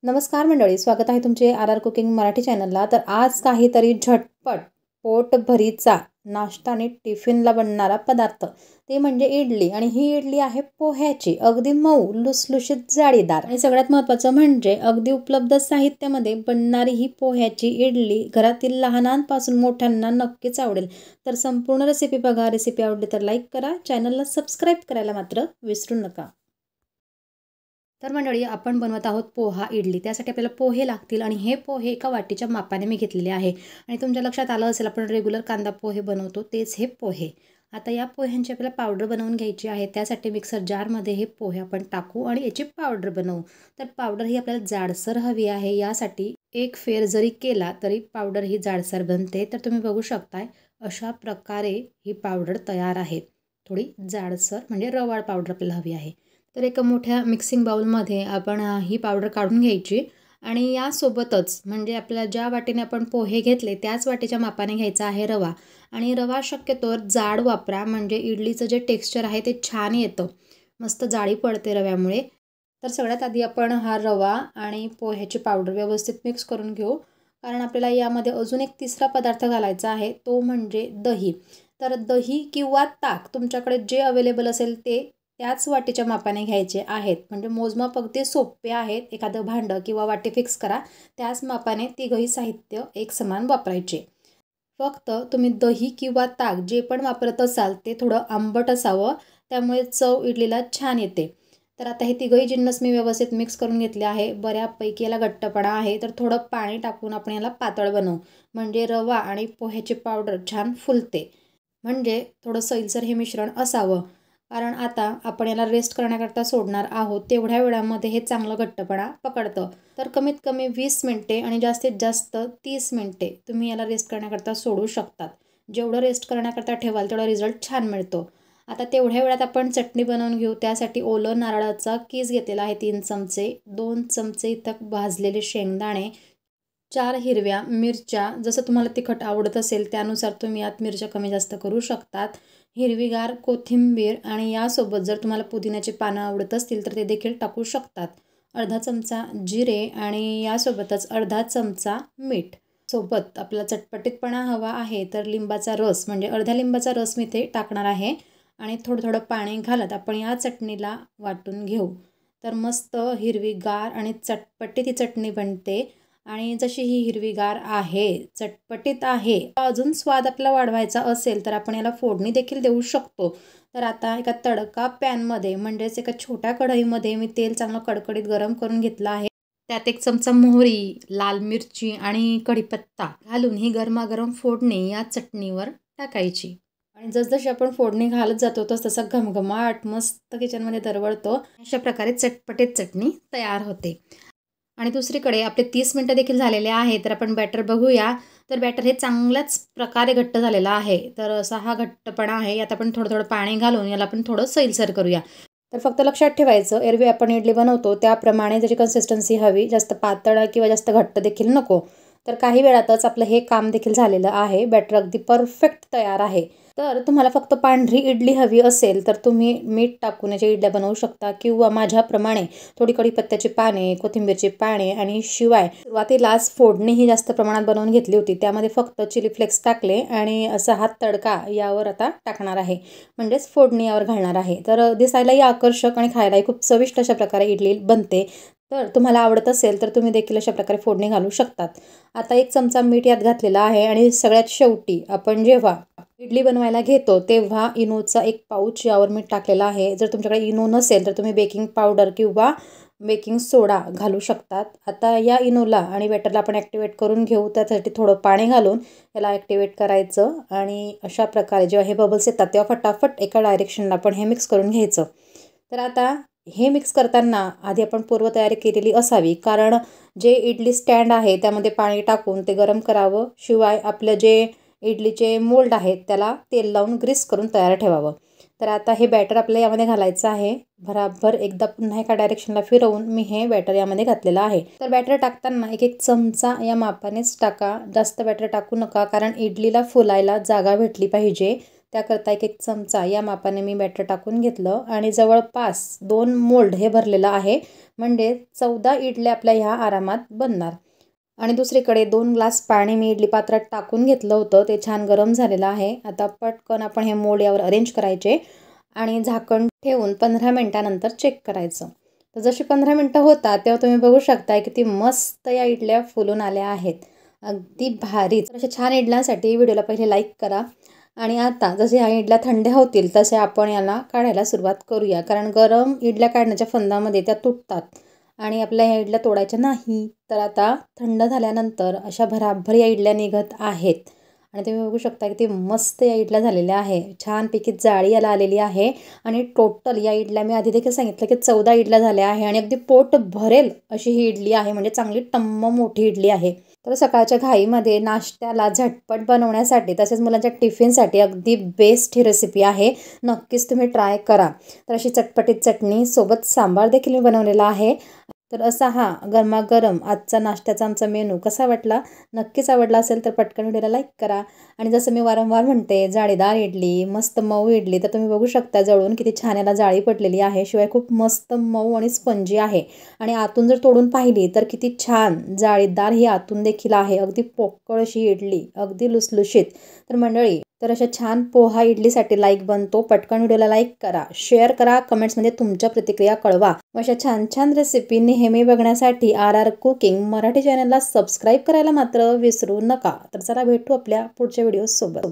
नमस्कार मंडळी, स्वागत आहे तुमचे आर कुकिंग मराठी चॅनलला. तर आज काहीतरी झटपट पोटभरीचा नाश्ता आणि टिफिनला बनणारा पदार्थ ते म्हणजे इडली. आणि ही इडली आहे पोह्याची, अगदी मऊ लुसलुशीत जाळीदार. आणि सगळ्यात महत्त्वाचं म्हणजे अगदी उपलब्ध साहित्यामध्ये बनणारी ही पोह्याची इडली घरातील लहानांपासून मोठ्यांना नक्कीच आवडेल. तर संपूर्ण रेसिपी बघा. रेसिपी आवडली तर लाईक करा, चॅनलला सबस्क्राईब करायला मात्र विसरू नका. तर मंडळी, आपण बनवत आहोत पोहा इडली. त्यासाठी आपल्याला पोहे लागतील आणि हे पोहे एका वाटीच्या मापाने मी घेतलेले आहे. आणि तुमच्या लक्षात आलं असेल, आपण रेग्युलर कांदा पोहे बनवतो तेच हे पोहे. आता या पोह्यांची आपल्याला पावडर बनवून घ्यायची आहे. त्यासाठी मिक्सर जारमध्ये हे पोहे आपण टाकू आणि याची पावडर बनवू. तर पावडर ही आपल्याला जाडसर हवी आहे. यासाठी एक फेर जरी केला तरी पावडर ही जाडसर बनते. तर तुम्ही बघू शकताय, अशा प्रकारे ही पावडर तयार आहे. थोडी जाडसर म्हणजे रवाळ पावडर आपल्याला हवी आहे. तर एका मोठ्या मिक्सिंग बाउलमध्ये आपण ही पावडर काढून घ्यायची. आणि यासोबतच म्हणजे आपल्याला ज्या वाटीने आपण पोहे घेतले त्याच वाटीच्या मापाने घ्यायचा आहे रवा. आणि रवा शक्यतोवर जाड वापरा, म्हणजे इडलीचं जे टेक्स्चर आहे ते छान येतं, मस्त जाळी पडते रव्यामुळे. तर सगळ्यात आधी आपण हा रवा आणि पोह्याची पावडर व्यवस्थित मिक्स करून घेऊ, कारण आपल्याला यामध्ये अजून एक तिसरा पदार्थ घालायचा आहे, तो म्हणजे दही. तर दही किंवा ताक तुमच्याकडे जे अवेलेबल असेल ते त्याच वाटीच्या मापाने घ्यायचे आहेत. म्हणजे मोजमाप अगदी सोपे आहेत. एखादं भांडं किंवा वाटी फिक्स करा, त्याच मापाने तिघंही साहित्य एक समान वापरायचे. फक्त तुम्ही दही किंवा ताक जे पण वापरत असाल ते थोडं आंबट असावं, त्यामुळे चव इडलीला छान येते. तर आता हे तिघंही जिन्नस मी व्यवस्थित मिक्स करून घेतले आहे. बऱ्यापैकी याला घट्टपणा आहे, तर थोडं पाणी टाकून आपण याला पातळ बनवू, म्हणजे रवा आणि पोह्याची पावडर छान फुलते. म्हणजे थोडं सैलसर हे मिश्रण असावं, कारण आता आपण याला रेस्ट करण्याकरता सोडणार आहोत. तेवढ्या वेळामध्ये हे चांगलं घट्टपणा पकडतं. तर कमीत कमी 20 मिनटे आणि जास्तीत जास्त 30 मिनटे तुम्ही याला रेस्ट करण्याकरता सोडू शकतात. जेवढं रेस्ट करण्याकरता ठेवाल तेवढा रिझल्ट छान मिळतो. आता तेवढ्या वेळात आपण चटणी बनवून घेऊ. त्यासाठी ओलं नारळाचा कीस घेतलेला आहे 3 चमचे, 2 चमचे इथं भाजलेले शेंगदाणे, 4 हिरव्या मिरच्या. जसं तुम्हाला तिखट आवडत असेल त्यानुसार तुम्ही यात मिरच्या कमी जास्त करू शकतात. हिरवीगार कोथिंबीर आणि यासोबत जर तुम्हाला पुदिन्याची पानं आवडत असतील तर ते देखील टाकू शकतात. अर्धा चमचा जिरे आणि यासोबतच अर्धा चमचा मीठ. सोबत आपल्याला चटपटीतपणा हवा आहे तर लिंबाचा रस, म्हणजे अर्ध्या लिंबाचा रस मी ते टाकणार आहे. आणि थोडं थोडं पाणी घालत आपण या चटणीला वाटून घेऊ. तर मस्त हिरवीगार आणि चटपटीत ही चटणी बनते. आणि जशी ही हिरवीगार आहे, चटपटीत आहे, अजून स्वाद आपल्याला वाढवायचा असेल तर आपण याला फोडणी देखील देऊ शकतो. तर आता एका तडका पॅनमध्ये, म्हणजेच एका छोट्या कढईमध्ये मी तेल चांगलं कडकडीत गरम करून घेतलं आहे. त्यात 1 चमचा मोहरी, लाल मिरची आणि कढीपत्ता घालून ही गरमागरम फोडणी या चटणीवर टाकायची. आणि जसजशी आपण फोडणी घालत जातो तसा घमघमाट मस्त किचनमध्ये दरवळतो. अशा प्रकारे चटपटीत चटणी तयार होते. आणि दुसरीकडे आपले 30 मिनटं देखील झालेले आहे. तर आपण बॅटर बघूया. तर बॅटर हे चांगल्याच प्रकारे घट्ट झालेलं आहे. तर असा हा घट्टपणा आहे. यात आपण थोडं थोडं पाणी घालून याला आपण थोडं सैलसर करूया. तर फक्त लक्षात ठेवायचं, एरवी आपण इडली बनवतो त्याप्रमाणे त्याची कन्सिस्टन्सी हवी, जास्त पातळ किंवा जास्त घट्ट देखील नको. तर काही वेळातच आपलं हे काम देखील झालेलं आहे. बॅटर अगदी परफेक्ट तयार आहे. तर तुम्हाला फक्त पांढरी इडली हवी असेल तर तुम्ही मीठ टाकून याच्या इडल्या बनवू शकता, किंवा माझ्याप्रमाणे थोडी कढीपत्त्याची पाने, कोथिंबीरची पाने आणि शिवाय सुरुवातीलाच फोडणी ही जास्त प्रमाणात बनवून घेतली होती. त्यामध्ये फक्त चिली फ्लेक्स टाकले आणि असा हा तडका यावर आता टाकणार आहे, म्हणजेच फोडणी यावर घालणार आहे. तर दिसायलाही आकर्षक आणि खायलाही खूप चविष्ट अशा प्रकारे इडली बनते. तर तुम्हाला आवडत असेल तर तुम्ही देखील अशा प्रकारे फोडणी घालू शकतात. आता 1 चमचा मीठ यात घातलेला आहे. आणि सगळ्यात शेवटी आपण जेव्हा इडली बनवायला घेतो तेव्हा इनोचा 1 पाऊच यावर मीठ टाकलेला आहे. जर तुमच्याकडे इनो नसेल तर तुम्ही बेकिंग पावडर किंवा बेकिंग सोडा घालू शकतात. आता या इनोला आणि बॅटरला आपण ॲक्टिवेट करून घेऊ. त्यासाठी थोडं पाणी घालून याला ॲक्टिवेट करायचं. आणि अशा प्रकारे जेव्हा हे बबल्स येतात तेव्हा फटाफट एका डायरेक्शनला आपण हे मिक्स करून घ्यायचं. तर आता हे मिक्स करताना आधी आपण पूर्वतयारी केलेली असावी, कारण जे इडली स्टँड आहे त्यामध्ये पाणी टाकून ते गरम करावं. शिवाय आपलं जे इडलीचे मोल्ड आहेत त्याला तेल लावून ग्रीस करून तयार ठेवावं. तर आता हे बॅटर आपल्याला यामध्ये घालायचं आहे. भराभर एकदा पुन्हा एका डायरेक्शनला फिरवून मी हे बॅटर यामध्ये घातलेलं आहे. तर बॅटर टाकताना 1 चमचा या मापानेच टाका, जास्त बॅटर टाकू नका, कारण इडलीला फुलायला जागा भेटली पाहिजे. त्याकरता 1 चमचा या मापाने मी बॅटर टाकून घेतलं आणि जवळपास 2 मोल्ड हे भरलेलं आहे. म्हणजे 14 इडल्या आपल्या ह्या आरामात बनणार. आणि दुसरीकडे 2 ग्लास पाणी मी इडली पात्रात टाकून घेतलं होतं. ते छान गरम झालेलं आहे. आता पटकन आपण हे मोल्ड यावर अरेंज करायचे आणि झाकण ठेवून 15 मिनिटानंतर चेक करायचं. तर जशी 15 मिनिटं होतात तेव्हा तुम्ही बघू शकता किती मस्त या इडल्या फुलून आल्या आहेत. अगदी भारी. तर अशा छान इडल्यांसाठी व्हिडिओला पहिले लाईक करा. आणि आता जसे ह्या इडल्या थंड होतील तसे आपण याला काढायला सुरुवात करूया. कारण गरम इडल्या काढण्याच्या फंदामध्ये त्या तुटतात आणि आपल्या ह्या इडल्या तोडायच्या नाही. तर आता थंड झाल्यानंतर अशा भराभर या इडल्या निघत आहेत. आणि तुम्ही बघू शकता किती मस्त या इडल्या झालेल्या आहे. छानपैकी जाळी याला आलेली आहे. आणि टोटल या इडल्या मी आधी देखील सांगितलं की 14 इडल्या झाल्या आहे आणि अगदी पोट भरेल अशी ही इडली आहे. म्हणजे चांगली टम्म मोठी इडली आहे. तर सकाळच्या घाईमध्ये नाश्त्याला झटपट बनवण्यासाठी तसेच मुलांच्या टिफिनसाठी अगदी बेस्ट ही रेसिपी आहे. नक्कीच तुम्ही ट्राय करा. तर अशी चटपटीत चटणी सोबत सांबार देखील मी बनवलेला आहे. तर असा हा गरमागरम आजचा नाश्त्याचा आमचा मेनू कसा वाटला? नक्कीच आवडला असेल तर पटकन व्हिडिओला लाईक करा. आणि जसं मी वारंवार म्हणते जाळीदार इडली, मस्त मऊ इडली. तर तुम्ही बघू शकता जवळून किती छान याला जाळी पडलेली आहे. शिवाय खूप मस्त मऊ आणि स्पंजी आहे. आणि आतून जर तोडून पाहिली तर किती छान जाळीदार ही आतून देखील आहे. अगदी पोकळ अशी इडली, अगदी लुसलुशीत. तर मंडळी, तर अशा छान पोहा इडलीसाठी लाईक बनतो. पटकन व्हिडिओला लाईक करा, शेअर करा, कमेंट्समध्ये तुमच्या प्रतिक्रिया कळवा. अशा छान छान रेसिपी नेहमी बघण्यासाठी RR कुकिंग मराठी चॅनलला सबस्क्राईब करायला मात्र विसरू नका. तर चला भेटू आपल्या पुढच्या व्हिडिओ सोबत.